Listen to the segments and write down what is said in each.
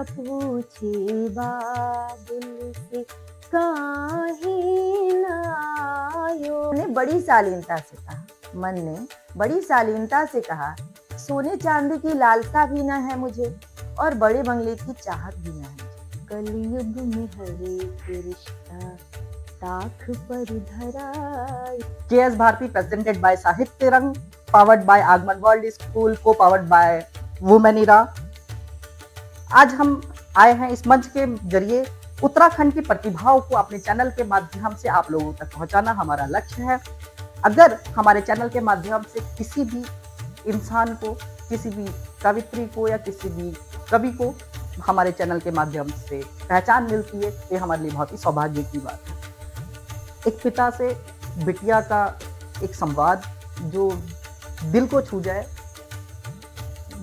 पूछे बाबुल से काहे ना आयो। ने बड़ी शालीनता से कहा, मन ने बड़ी शालीनता से कहा, सोने चांदी की लालसा भी न है मुझे और बड़े बंगले की चाहत भी न है मुझे। कलयुग में हर एक रिश्ता ताख पर धरा। KS भारती प्रेजेंटेड बाय साहित्य रंग, पावर्ड बाय आगमन वर्ल्ड स्कूल, को पावर्ड बाय वुमेन इरा। आज हम आए हैं इस मंच के जरिए उत्तराखंड की प्रतिभाओं को अपने चैनल के माध्यम से आप लोगों तक पहुंचाना हमारा लक्ष्य है। अगर हमारे चैनल के माध्यम से किसी भी इंसान को, किसी भी कवित्री को या किसी भी कवि को हमारे चैनल के माध्यम से पहचान मिलती है, ये हमारे लिए बहुत ही सौभाग्य की बात है। एक पिता से बिटिया का एक संवाद जो दिल को छू जाए।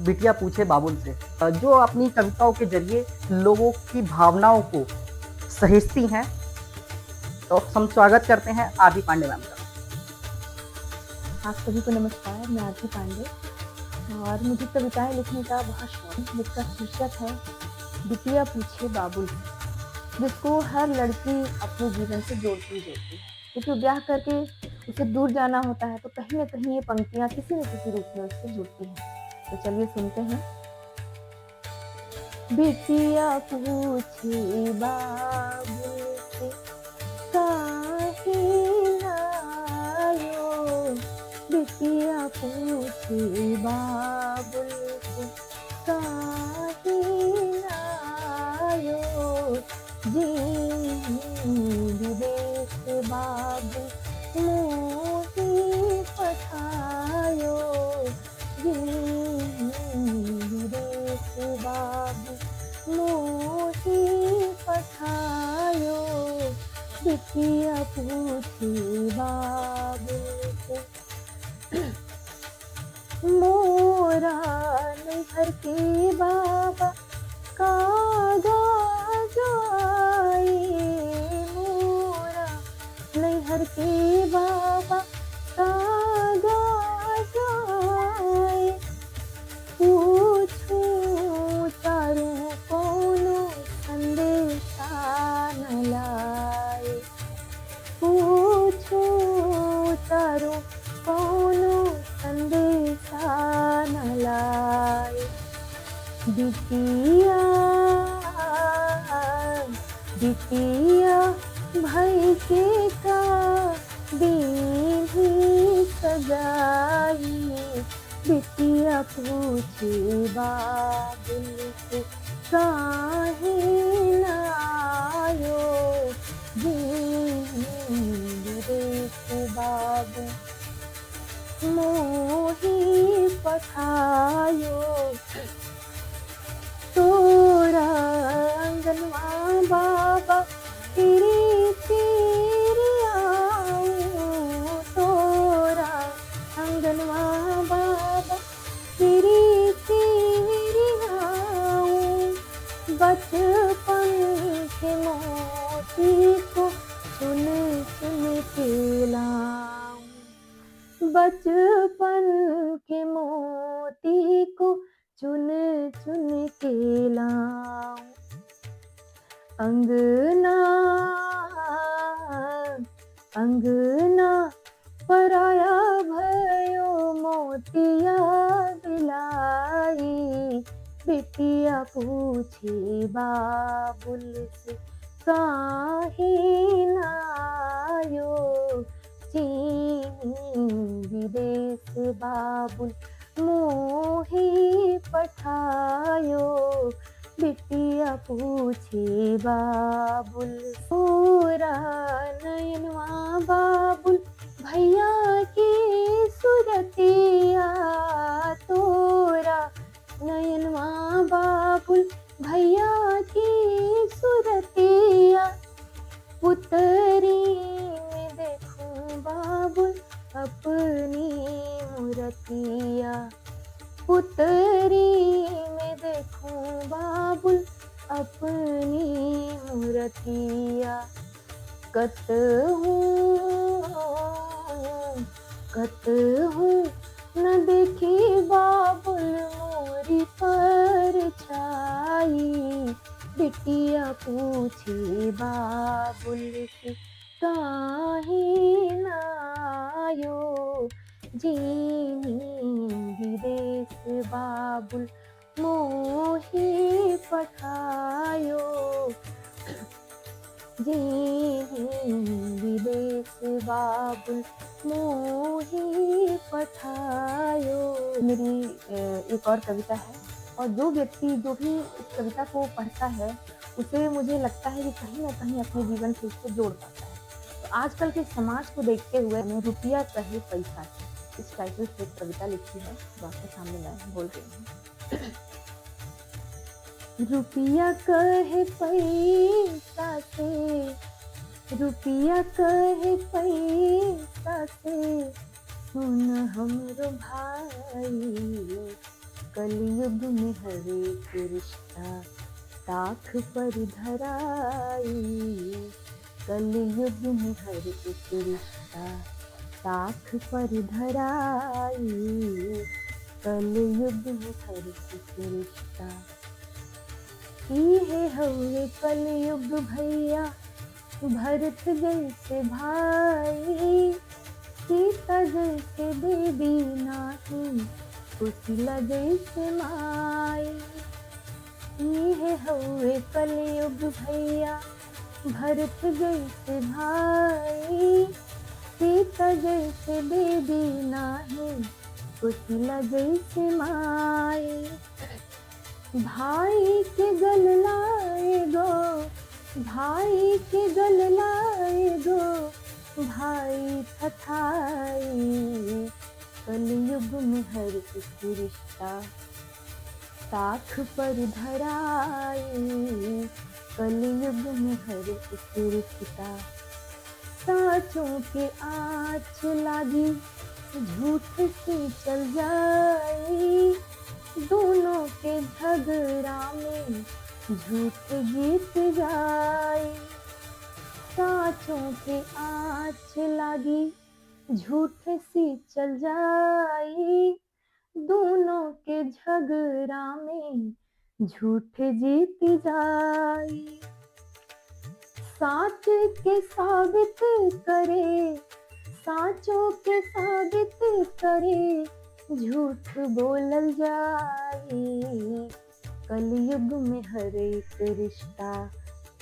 बिटिया पूछे बाबुल से, जो अपनी कविताओं के जरिए लोगों की भावनाओं को सहेजती हैं। तो हम स्वागत करते हैं आरती पांडे मैम का। आप सभी को नमस्कार, मैं आरती पांडे और मुझे कविताएं लिखने का बहुत शौक। जिसका शीर्षक है बिटिया पूछे बाबुल, जिसको हर लड़की अपने जीवन से जोड़ती है, क्योंकि ब्याह करके उसे दूर जाना होता है तो कहीं ना कहीं ये पंक्तियां किसी न किसी रूप में उससे जुड़ती हैं। तो चलिए सुनते हैं। बिटिया पूछे बाबुल से काहे ना आयो, बिटिया पूछे बाबुल से काहे ना आयो, विदेश बाबू मोही पठायो, विदेश बाबू मोही पठायो, बिटिया पूछे बाबू से। मोरा नैहर के बाबा कागा जाए, मोरा नैहर के बाबा कागा जाए, पूछू तारू कोनो संदेशा न लाए, पूछू तारू कोनो संदेशा न लाए। बिटिया बिटिया भाई के का दीनी सजाई, बिटिया पूछे बाबुल से काहे ना आयो, विदेश बाबू मोही पठायो, तोरा अंगनवा बाबा तेरी तेरी आऊं, तोरा अंगनवा बाबा तेरी तेरी आऊं, बचपन के मोती को चुन चुन के लाऊं, बचपन के मोती को चुन चुन के लाऊं। अंगना अंगना पराया भयो मोतिया दिलाई, बिटिया पूछे बाबुल से काहे ना आयो, विदेश बाबुल मोही पठायो, बिटिया पूछे बाबुल। पूरा नयनवा बाबुल भैया की सुरतिया, तोरा नयनवा बाबुल भैया की सुरतिया, पुतरी में देखूं बाबुल अपनी मूर्तिया, पुतरी में देखूं बाबुल अपनी मूर्तिया। कत हूँ न देखी बाबुल मोरी पर छाई, बिटिया पूछे बाबुल से काहे ना आयो, जीनी विदेश बाबुल मोहे पठायो, जीनी विदेश बाबुल मोहे पठायो। मेरी एक और कविता है, और जो व्यक्ति जो भी इस कविता को पढ़ता है उसे मुझे लगता है कि कहीं ना कहीं अपने जीवन से उसको जोड़ पाता है। तो आजकल के समाज को देखते हुए मैंने रुपया कहे पैसा से इस टाइटल से एक कविता लिखी है जो आपके सामने मैं बोल रही हूँ। रुपया कहे पैसा से, रुपया कहे पैसा से, सुन हमरो भाई, कलयुग में हर एक रिश्ता ताख पर धराई, कलयुग में हर एक रिश्ता ताख पर धराई, कलयुग में हर एक रिश्ता। इहे हवे कलयुग भैया, भरत जैसे भाई, सीता जैसे देवी नाही, कुशिला जैसे माई। इहे हवे कलयुग भैया, भरत जैसे भाई, सीता जैसे देवी नाही, कुशिला जैसे माई। भाई के गल लाएगो, भाई के गल लाएगो, भाई थथाई, कलयुग में हर एक रिश्ता ताख पर धराई, कलयुग में हर एक रिश्ता। साँचों के आँच लागी, झूठ से चल जाई, दोनों के झगड़ा में झूठ जीत जाई। साँचों के आँच लागी, झूठ सी चल जाई, दोनों के झगड़ा में झूठ जीत जाई। साँच के साबित करे, साँचों के साबित करे, झूठ बोलल जाई, कलयुग में हर एक रिश्ता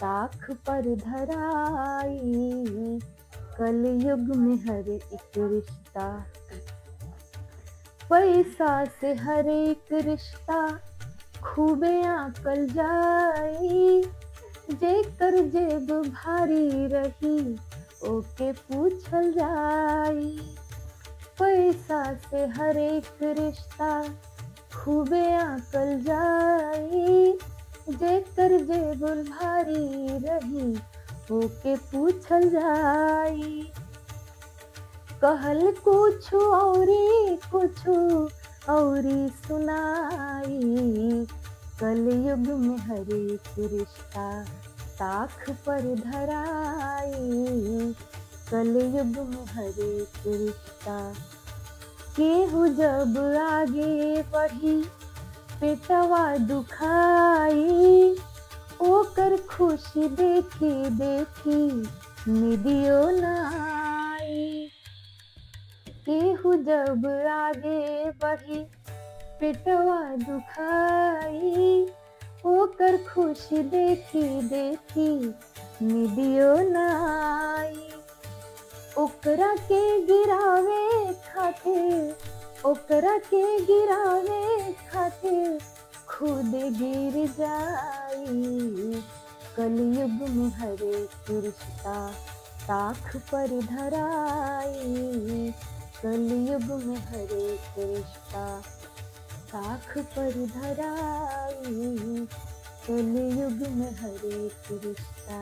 ताख पर धराई, कलयुग में हर एक रिश्ता। पैसा से हर एक रिश्ता खूबे आंकल जाई, जेकर जेब भारी रही ओके पूछल जाई। पैसा से हर एक रिश्ता खूबे आंकल जाई, जेकर जेब भारी रही ओके पूछल जाई। कहल कुछ औरी सुनाई, कलयुग में हर एक रिश्ता ताख पर धराई, कलयुग में हर एक रिश्ता। केहू जब आगे बढ़ी पेटवा दुखाई, ओकर खुशी देखी देखी निदियो न आई। केहू जब आगे बढ़ी पेटवा दुखाई, ओकर खुशी देखी देखी निदियो न आई। ओकरा के गिरावे खातिर, ओकरा के गिरावे खातिर खुद गिर जाई, कलयुग में हर एक रिश्ता ताख पर धराई, कलयुग में हर एक रिश्ता ताख पर धराई, कलयुग में हर एक रिश्ता।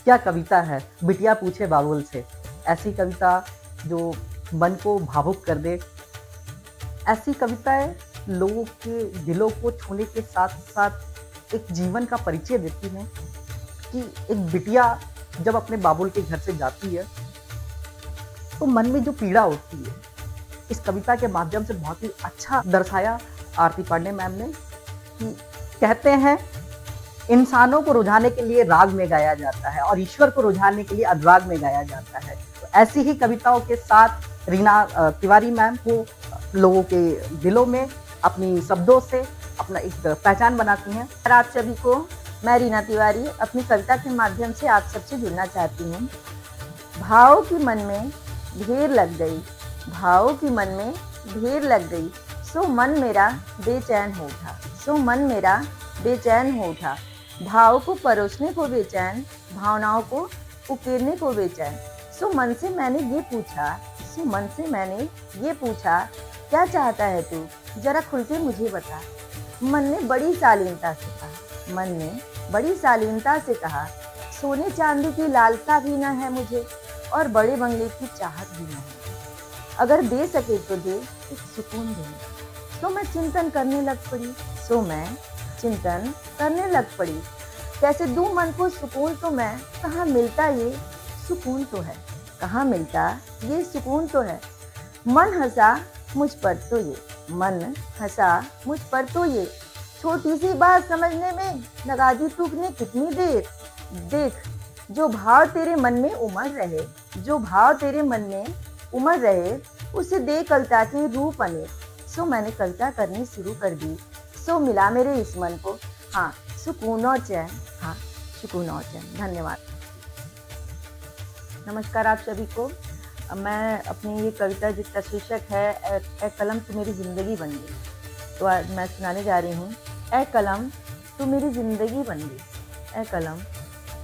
क्या कविता है, बिटिया पूछे बाबुल से। ऐसी कविता जो मन को भावुक कर दे, ऐसी कविताएं लोगों के दिलों को छूने के साथ साथ एक जीवन का परिचय देती हैं कि एक बिटिया जब अपने बाबुल के घर से जाती है तो मन में जो पीड़ा होती है, इस कविता के माध्यम से बहुत ही अच्छा दर्शाया आरती पांडे मैम ने। कि कहते हैं इंसानों को रुझाने के लिए राग में गाया जाता है और ईश्वर को रुझाने के लिए अनुराग में गाया जाता है। तो ऐसी ही कविताओं के साथ रीना तिवारी मैम को लोगों के दिलों में अपनी शब्दों से अपना एक पहचान बनाती हैं। और आप सभी को मैं रीना तिवारी अपनी कविता के माध्यम से आप सबसे जुड़ना चाहती हूँ। भाव की मन में ढेर लग गई, भाव की मन में ढेर लग गई, सो मन मेरा बेचैन हो उठा, सो मन मेरा बेचैन हो उठा। भाव को परोसने को बेचैन, भावनाओं को उकेरने को बेचैन। सो मन से मैंने ये पूछा, सो मन से मैंने ये पूछा, क्या चाहता है तू, जरा खुल के मुझे बता। मन ने बड़ी शालीनता से कहा, मन ने बड़ी शालीनता से कहा, सोने चांदी की लालसा भी न है मुझे और बड़े बंगले की चाहत भी न है। अगर दे सके तो दे एक सुकून दे। तो मैं चिंतन करने लग पड़ी, सो मैं चिंतन करने लग पड़ी, कैसे दूं मन को सुकून तो मैं, कहाँ मिलता ये सुकून तो है, कहाँ मिलता ये सुकून तो है। मन हंसा मुझ पर तो ये, मन हंसा मुझ पर तो ये, छोटी सी बात समझने में लगा दी तूने कितनी देर। देख जो भाव तेरे मन में उमड़ रहे, जो भाव तेरे मन में उमड़ रहे, उसे दे कविता के रूप अनेक। सो मैंने कविता करनी शुरू कर दी, सो मिला मेरे इस मन को हाँ सुकून और चैन, हाँ सुकून और चैन। धन्यवाद। नमस्कार आप सभी को। मैं अपनी ये कविता जिसका शीर्षक है ए कलम तू मेरी ज़िंदगी बन गई, तो आज मैं सुनाने जा रही हूँ। ए कलम तू मेरी ज़िंदगी बन गई, ए कलम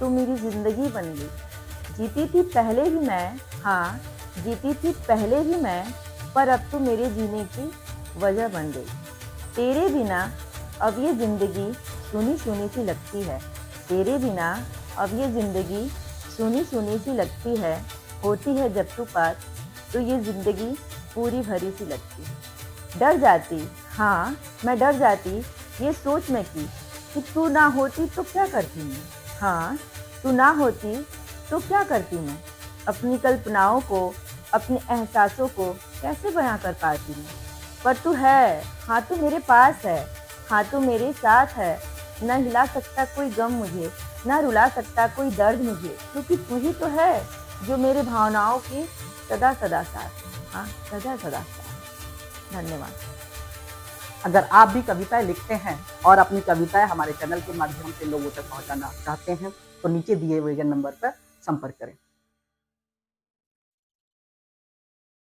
तू मेरी ज़िंदगी बन गई। जीती थी पहले ही मैं, हाँ जीती थी पहले ही मैं, पर अब तू मेरे जीने की वजह बन गई। तेरे बिना अब ये ज़िंदगी सुनी सुनी सी लगती है, तेरे बिना अब ये ज़िंदगी सुनी सुनी सी लगती है। होती है जब तू पास तो ये ज़िंदगी पूरी भरी सी लगती है। डर जाती, हाँ मैं डर जाती ये सोच में कि तू ना होती तो क्या करती मैं, हाँ तू ना होती तो क्या करती मैं। अपनी कल्पनाओं को, अपने एहसासों को कैसे बयां कर पाती मैं। पर तू है, हाँ तू मेरे पास है, हाँ तू मेरे साथ है। न हिला सकता कोई गम मुझे, न रुला सकता कोई दर्द मुझे, क्योंकि तू ही तो है जो मेरे भावनाओं की सदा सदा साथ, हाँ सदा सदा साथ। धन्यवाद। अगर आप भी कविताएं लिखते हैं और अपनी कविताएं हमारे चैनल के माध्यम से लोगों तक पहुंचाना चाहते हैं तो नीचे दिए हुए नंबर पर संपर्क करें।